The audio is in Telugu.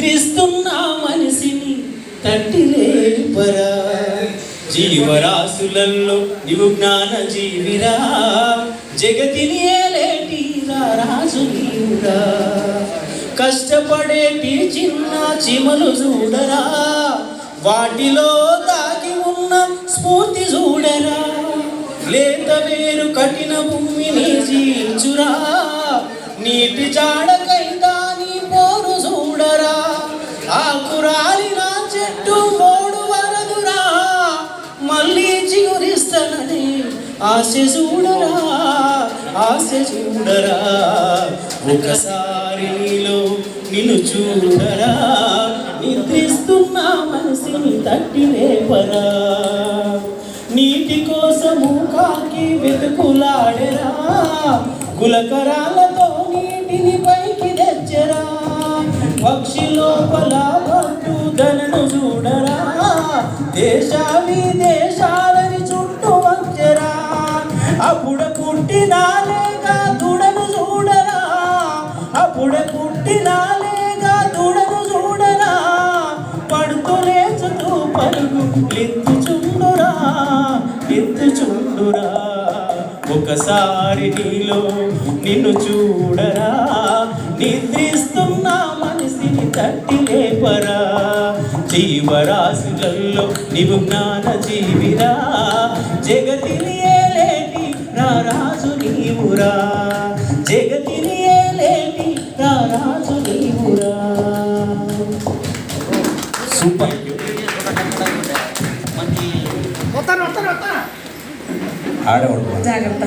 నిద్రిస్తున్న మనిషిని తట్టి లేపరా. జీవరాశులలో నీవు జ్ఞాన జీవిరా, జగతిని ఏలేటి రాజు నీవురా. కష్టపడేటి చిన్న చిమలు చూడరా, వాటిలో దాగి ఉన్న స్ఫూర్తి చూడరా. లేత వేరు కఠిన భూమిని చీల్చురా, నీటి జాడకై దాని పోరు చూడరా. ఆకురాలిన చెట్టు మోడు వరదురా, మళ్ళీ చిగురిస్తనని ఆశ చూడరా, ఆశ చూడరా. ఒకసారి నీలో నిన్ను చూడరా, నిద్రిస్తున్న మనసుని తట్టి లేపరా. నీటి కోసము కాకి వెతుకులాడరా, గులకరాలతో నీటిని పైకి తెచ్చరా. పక్షి లోపల పట్టుదలను చూడరా, దేశ విదేశాలని చుట్టూ వచ్చరా. అప్పుడే పుట్టినాలేగా దుడను చూడరా, అప్పుడే పుట్టినాలేగా దుడను చూడరా. పడుతూ లేచుతూ పరుగు ఎత్తుచుండురా, ఎత్తుచుండురా. ఒకసారి నీలో నిన్ను చూడరా, నిద్రిస్తున్న మనిషిని తట్టి లేపరా. జీవరాశులలో నీవు జ్ఞాన జీవిరా, జగతిని ఏలేటి రాజు నీవురా, జగతిని ఏలేటి రాజు నీవురా. సూపర్. ఆడవాడు జాగ్రత్త.